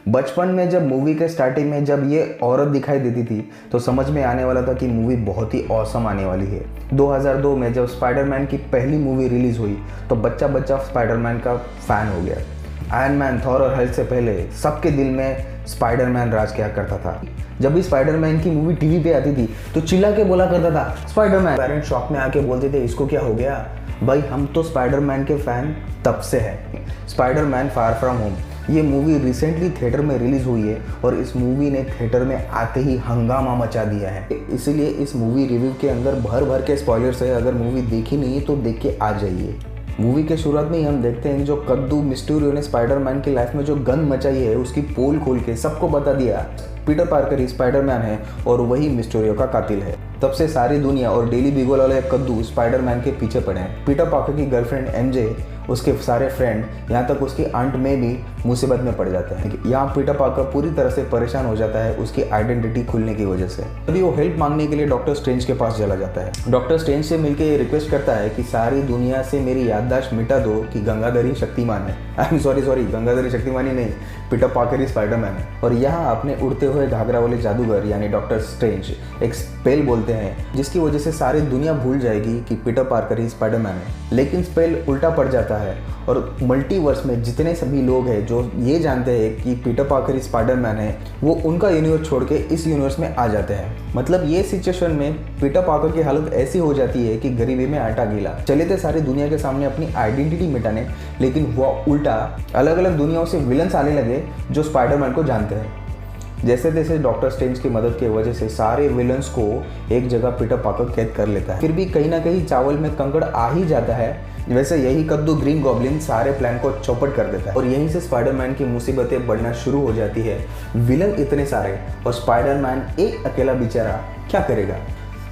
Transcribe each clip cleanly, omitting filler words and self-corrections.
बचपन में जब मूवी के स्टार्टिंग में जब ये औरत दिखाई देती थी तो समझ में आने वाला था कि मूवी बहुत ही ऑसम आने वाली है। 2002 में जब स्पाइडरमैन की पहली मूवी रिलीज हुई तो बच्चा बच्चा स्पाइडरमैन का फैन हो गया। आयरन मैन, थॉर और हल्क से पहले सबके दिल में स्पाइडरमैन राज किया करता था। जब भी स्पाइडरमैन की मूवी टीवी पे आती थी तो चिल्ला के बोला करता था स्पाइडरमैन। पेरेंट्स शॉक में आके बोलते थे इसको क्या हो गया। भाई हम तो स्पाइडरमैन के फैन तब से हैं। स्पाइडरमैन फार फ्रॉम होम ये मूवी रिसेंटली थिएटर में रिलीज हुई है और इस मूवी ने थिएटर में आते ही हंगामा मचा दिया है। इसीलिए इस मूवी रिव्यू के अंदर भर भर के स्पॉयलर्स है। अगर मूवी देखी नहीं है तो देख के आ जाइए। मूवी के शुरुआत में ही हम देखते हैं जो कद्दू मिस्टीरियो ने स्पाइडरमैन की लाइफ में जो गन मचाई है उसकी पोल खोल के सबको बता दिया पीटर पार्कर ही स्पाइडरमैन है और वही मिस्टीरियो का कातिल है। तब से सारी दुनिया और डेली बीगल वाले कद्दू स्पाइडरमैन के पीछे पड़े हैं। पीटर पार्कर की गर्लफ्रेंड एमजे, उसके सारे फ्रेंड, यहाँ तक उसकी आंट में भी मुसीबत में पड़ जाते हैं। यहाँ पीटर पार्कर पूरी तरह से परेशान हो जाता है उसकी आइडेंटिटी खुलने की वजह से। तभी वो हेल्प मांगने के लिए डॉक्टर स्ट्रेंज के पास चला जाता है। डॉक्टर स्ट्रेंज से मिलकर ये रिक्वेस्ट करता है कि सारी दुनिया से मेरी याददाश्त मिटा दो कि गंगाधर ही शक्तिमान है। आई एम सॉरी गंगाधर ही शक्तिमान ही नहीं, पीटर पार्कर ही स्पाइडरमैन है। और यहाँ अपने उड़ते हुए घाघरा वाले जादूगर यानी डॉक्टर स्ट्रेंज एक स्पेल बोलते हैं जिसकी वजह से सारी दुनिया भूल जाएगी कि पीटर पार्कर ही स्पाइडरमैन है। लेकिन स्पेल उल्टा पड़ जाता है और मल्टीवर्स में जितने सभी लोग हैं जो ये जानते हैं कि पीटर पार्कर ही स्पाइडरमैन है वो उनका यूनिवर्स छोड़ के इस यूनिवर्स में आ जाते हैं। मतलब ये सिचुएशन में पीटर पार्कर की हालत ऐसी हो जाती है कि गरीबी में आटा गीला। चले थे सारी दुनिया के सामने अपनी आइडेंटिटी मिटाने, लेकिन वो उल्टा अलग अलग दुनियाओं से विलन्स आने लगे जो स्पाइडरमैन को जानते हैं। जैसे तैसे डॉक्टर स्ट्रेंज की मदद की वजह से सारे विलन्स को एक जगह पीटर पार्कर कैद कर लेता है। फिर भी कहीं ना कहीं चावल में कंकड़ आ ही जाता है। वैसे यही कद्दू ग्रीन गॉब्लिन सारे प्लान को चौपट कर देता है और यहीं से स्पाइडरमैन की मुसीबतें बढ़ना शुरू हो जाती है। विलन इतने सारे और स्पाइडरमैन एक अकेला बेचारा क्या करेगा।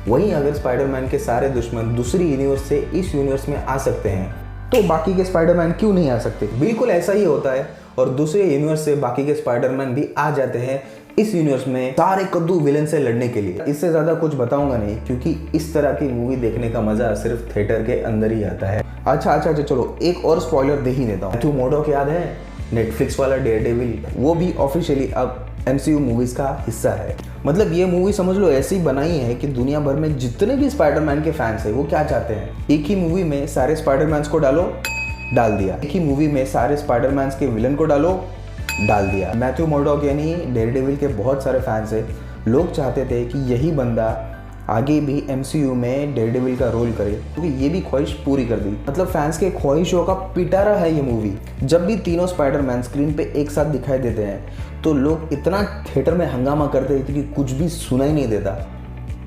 वहीं अगर स्पाइडरमैन के सारे दुश्मन दूसरी यूनिवर्स से इस यूनिवर्स में आ सकते हैं तो बाकी के स्पाइडरमैन क्यों नहीं आ सकते। बिल्कुल ऐसा ही होता है और दूसरे यूनिवर्स से बाकी के स्पाइडरमैन भी आ जाते हैं इस यूनिवर्स में सारे कद्दू विलन से लड़ने के लिए। इससे ज़्यादा कुछ बताऊंगा नहीं क्योंकि इस तरह की मूवी देखने का मज़ा सिर्फ थिएटर के अंदर ही आता है। अच्छा चलो एक और स्पॉइलर दे ही देता हूँ। मैथ्यू मॉडॉक याद है, नेटफ्लिक्स वाला डेयरडेविल, वो भी ऑफिशियली अब MCU मूवीज़ का हिस्सा है। मतलब ये मूवी समझ लो ऐसी बनाई है कि दुनिया भर में जितने भी स्पाइडरमैन के फैंस हैं वो क्या चाहते हैं, एक ही मूवी में सारे स्पाइडरमैन्स को डाल दिया। एक ही मूवी में सारे स्पाइडरमैन्स के विलन को डाल दिया। मैथ्यू मॉडॉक यानी डेयरडेविल के बहुत सारे फैंस हैं। लोग चाहते थे कि यही बंदा आगे भी MCU में डेयरडेविल का रोल करे क्योंकि ये भी ख्वाहिश पूरी कर दी। मतलब फैंस के ख्वाहिशों का पिटारा है ये मूवी। जब भी तीनों स्पाइडरमैन स्क्रीन पे एक साथ दिखाई देते हैं तो लोग इतना थिएटर में हंगामा करते थे कि कुछ भी सुना ही नहीं देता।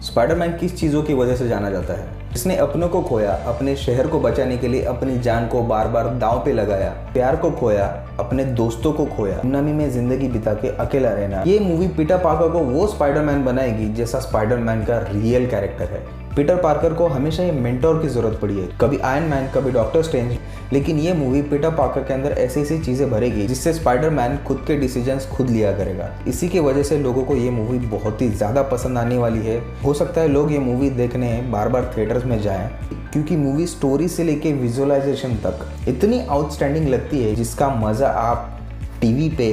स्पाइडरमैन किस चीज़ों की वजह से जाना जाता है? इसने अपनों को खोया, अपने शहर को बचाने के लिए अपनी जान को बार बार दांव पे लगाया, प्यार को खोया, अपने दोस्तों को खोया, गुमनामी में जिंदगी बिता के अकेला रहना। ये मूवी पीटर पार्कर को वो स्पाइडरमैन बनाएगी जैसा स्पाइडरमैन का रियल कैरेक्टर है। पीटर पार्कर को हमेशा ये मेंटोर की जरूरत पड़ी है, कभी आयरन मैन, कभी डॉक्टर स्ट्रेंज, लेकिन ये मूवी पीटर पार्कर के अंदर ऐसी ऐसी चीजें भरेगी जिससे स्पाइडरमैन खुद के डिसीजंस खुद लिया करेगा। इसी की वजह से लोगों को ये मूवी बहुत ही ज्यादा पसंद आने वाली है। हो सकता है लोग ये मूवी देखने बार बार थिएटर्स में जाएं क्योंकि मूवी स्टोरी से लेके विजुअलाइजेशन तक इतनी आउटस्टैंडिंग लगती है जिसका मजा आप टीवी पे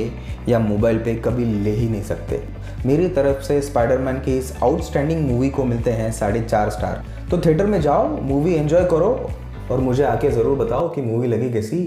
या मोबाइल पे कभी ले ही नहीं सकते। मेरी तरफ से स्पाइडरमैन की इस आउटस्टैंडिंग मूवी को मिलते हैं 4.5 स्टार। तो थिएटर में जाओ, मूवी एंजॉय करो और मुझे आके ज़रूर बताओ कि मूवी लगी कैसी।